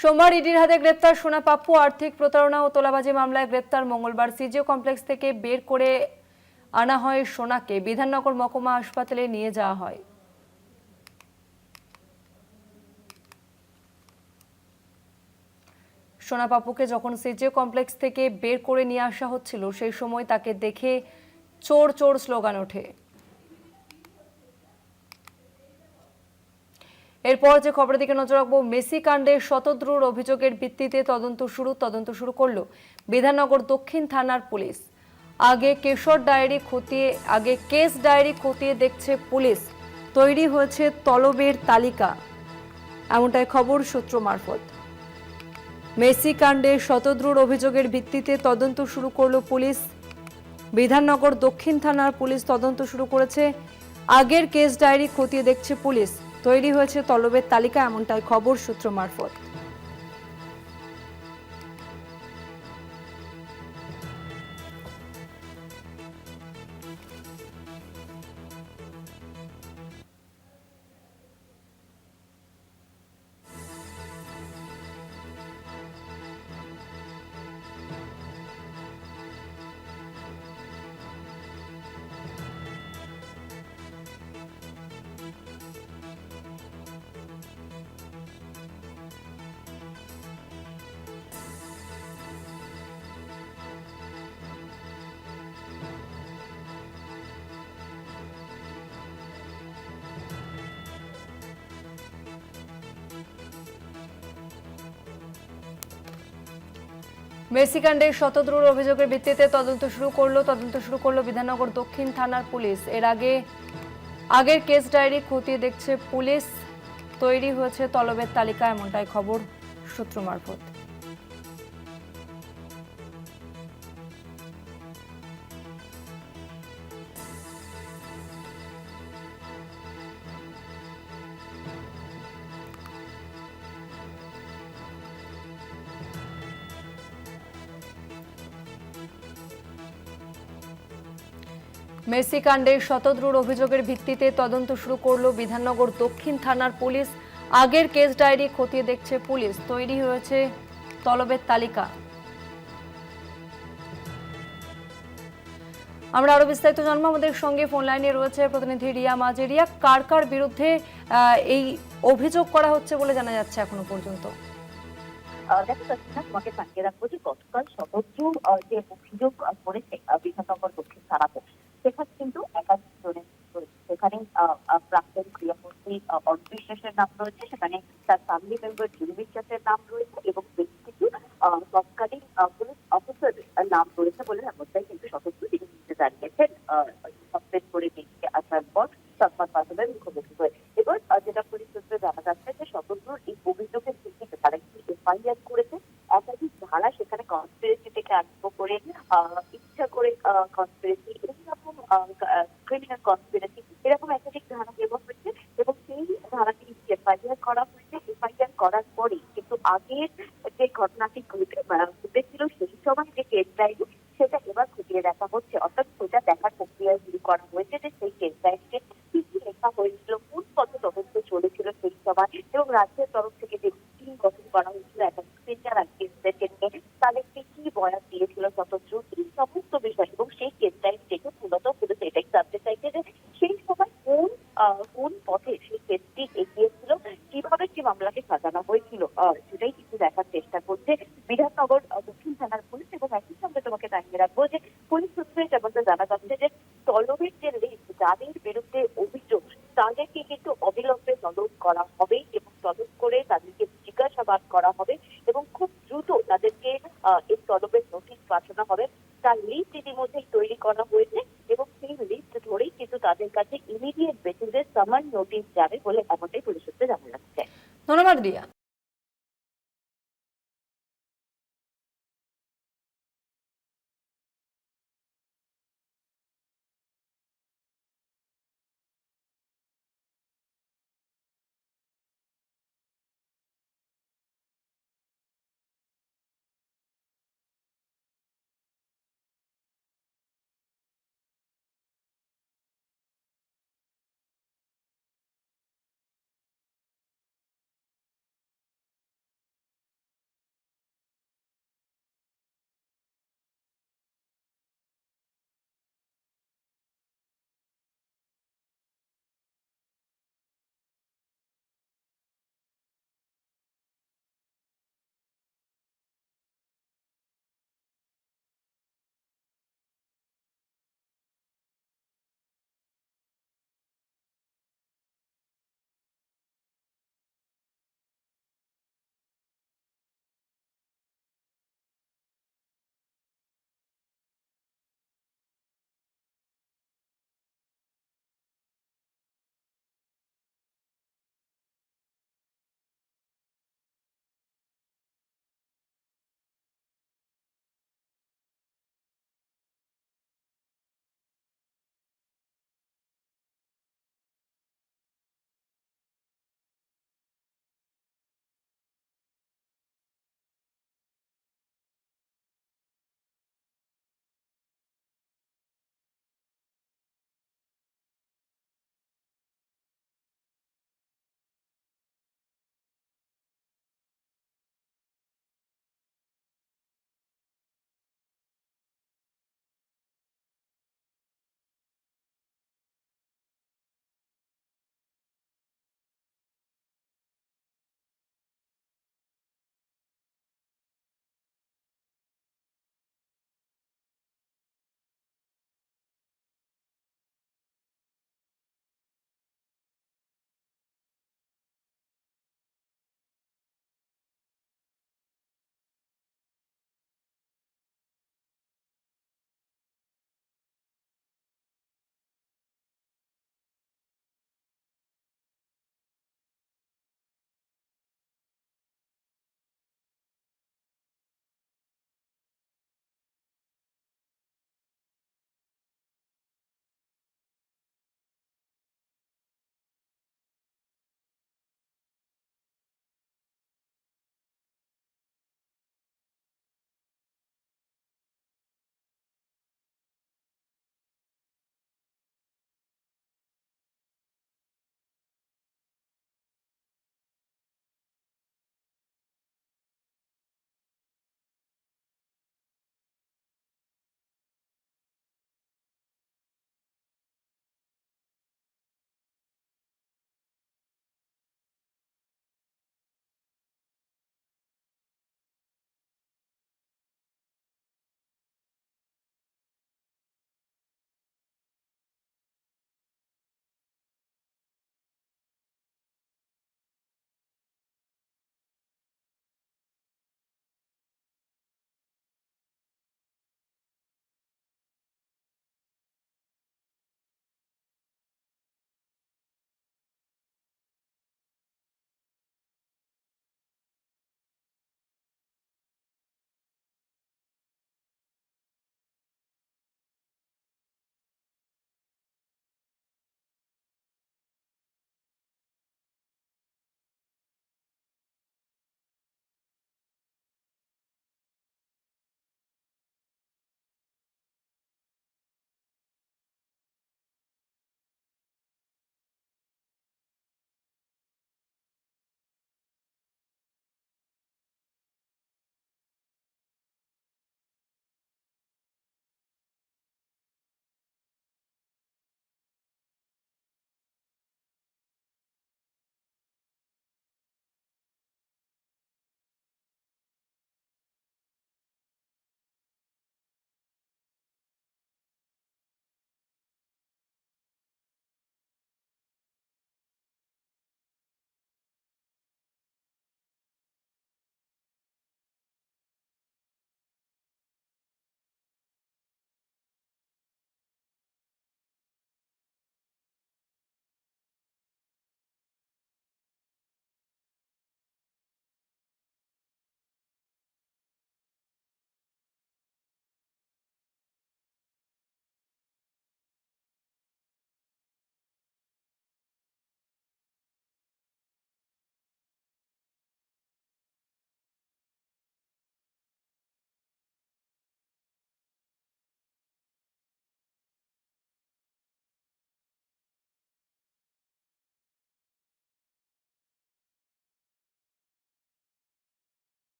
সোমবার ইডির হাতে গ্রেপ্তার সোনা পাপ্পু। আর্থিক প্রতারণা ও তোলাবাজি মামলায় গ্রেপ্তার। মঙ্গলবার সিজিও কমপ্লেক্স থেকে বের করে আনা হয় সোনাকে। বিধাননগর মহকুমা হাসপাতালে নিয়ে যাওয়া হয়। সোনা পাপ্পুকে যখন সিজিও কমপ্লেক্স থেকে বের করে নিয়ে আসা হচ্ছিল, সেই সময় তাকে দেখে চোর চোর স্লোগান ওঠে। এরপর যে খবরের দিকে নজর রাখবো, মেসি কাণ্ডে শতদ্রুর অভিযোগের ভিত্তিতে তদন্ত শুরু করলো বিধাননগর দক্ষিণ থানার পুলিশ। আগে কেস ডায়েরি খতিয়ে দেখছে পুলিশ। তৈরি হয়েছে তলবের তালিকা, এমনটাই খবর সূত্র মারফত। মেসি কাণ্ডে শতদ্রুর অভিযোগের ভিত্তিতে তদন্ত শুরু করলো পুলিশ। বিধাননগর দক্ষিণ থানার পুলিশ তদন্ত শুরু করেছে। আগের কেস ডায়েরি খতিয়ে দেখছে পুলিশ। তৈরি হয়েছে তলবের তালিকা, এমনটাই খবর সূত্র মারফত। মেসি কাণ্ডে শতদ্রুর অভিযোগের ভিত্তিতে তদন্ত শুরু করলো বিধাননগর দক্ষিণ থানার পুলিশ। এর আগের কেস ডায়েরি খতিয়ে দেখছে পুলিশ। তৈরি হয়েছে তলবের তালিকা, এমনটাই খবর সূত্র মারফত। মেসি কাণ্ডে শতদ্রুর অভিযোগের ভিত্তিতে তদন্ত শুরু করলো বিধাননগর দক্ষিণ থানার পুলিশ। আগের কেস ডায়েরি খতিয়ে দেখছে পুলিশ। তৈরি হয়েছে তলবের তালিকা। আমরা আরো বিস্তারিত জানবো। আমাদের সঙ্গে ফোন লাইনে রয়েছে প্রতিনিধি রিয়া মাঝি। রিয়া, কার কার বিরুদ্ধে এই অভিযোগ করা হচ্ছে বলে জানা যাচ্ছে এখনো পর্যন্ত? দেখা যাচ্ছে না, তোমাকে জানিয়ে রাখবো যে গতকাল শতদ্রু যে অভিযোগ করেছে বিধাননগর দক্ষিণ থানাতে, সেখানে কিন্তু একাধিক জনের রয়েছে। সেখানে প্রাক্তন ক্রীড়ামন্ত্রী অর্ক বিশ্বাসের নাম রয়েছে, সেখানে তার ফ্যামিলি মেম্বার জুলি বিশ্বাসের নাম রয়েছে এবং বেশ কিছু তৎকালীন পুলিশ অফিসারের নাম রয়েছে বলে এমনটাই কিন্তু শতদ্রু তিনি নিজে জানিয়েছেন সাসপেন্ড করে বেরিয়ে আসার পর সংবাদ মাধ্যমের মুখোমুখি হয়ে। এবার যেটা পুলিশ সূত্রে জানা যাচ্ছে যে শতদ্রুর এই অভিযোগের ভিত্তিতে তারা কিন্তু এফআইআর করেছে। একাধিক ধারা, সেখানে কনস্পিরেসি থেকে আরম্ভ করে ইচ্ছা করে কনস্পিরেসি, এরকম ক্রিমিনাল কনস্পিরেসি, এরকম একাধিক ধারা দেওয়া হয়েছে এবং সেই ধারাটি এফআইআর করা হয়েছে। এফআইআর করার পরে কিন্তু আগের যে ঘটনাটি ঘটেছিল সেই সময় যে কেস ডায়েরি, সেটা এবার খতিয়ে দেখা হচ্ছে। অর্থাৎ সেটা দেখার প্রক্রিয়া শুরু করা হয়েছে যে সেই কেস ডায়েরিতে কি কি লেখা হয়েছিল, কোন পথে তদন্ত চলেছিল সেই সময়, এবং রাজ্যের তরফ থেকে যে টিম গঠন করা হয়েছিল একাধিক সেন্টার আর্টিস্টদেরকে নিয়ে, তাদেরকে কি বয়ান দিয়েছিল শতদ্রু, এই সমস্ত বিষয়। এবং সেই কেস ডায়েরি দেখে মূলত পুলিশ এটাই জানতে চাইছে যে সেই সময় কোন পথে সেই কেসটি এগিয়েছিল, কিভাবে কি মামলাকে সাজানো হয়েছিল, সেটাই কিন্তু দেখার চেষ্টা করছে বিধাননগর দক্ষিণ থানার পুলিশ। এবং একই সঙ্গে তোমাকে জানিয়ে রাখবো যে পুলিশ সূত্রে যেমনটা জানা যাচ্ছে যে তলবের যে লিস্ট, যাদের বিরুদ্ধে অভিযোগ, তাদেরকে কিন্তু অবিলম্বে তদন্ত করা হবে এবং তদন্ত করে তাদেরকে জিজ্ঞাসাবাদ করা হবে এবং খুব দ্রুত তাদেরকে এই তলবের নোটিশ পাঠানো হবে। তার লিস্ট ইতিমধ্যেই তৈরি করা হয়েছে এবং সেই লিস্ট ধরেই কিন্তু তাদের কাছে ইমিডিয়েট বেসিসে সামান নোটিশ যাবে বলে এমনটাই পুলিশ সূত্রে জানা যাচ্ছে। ধন্যবাদ রিয়া।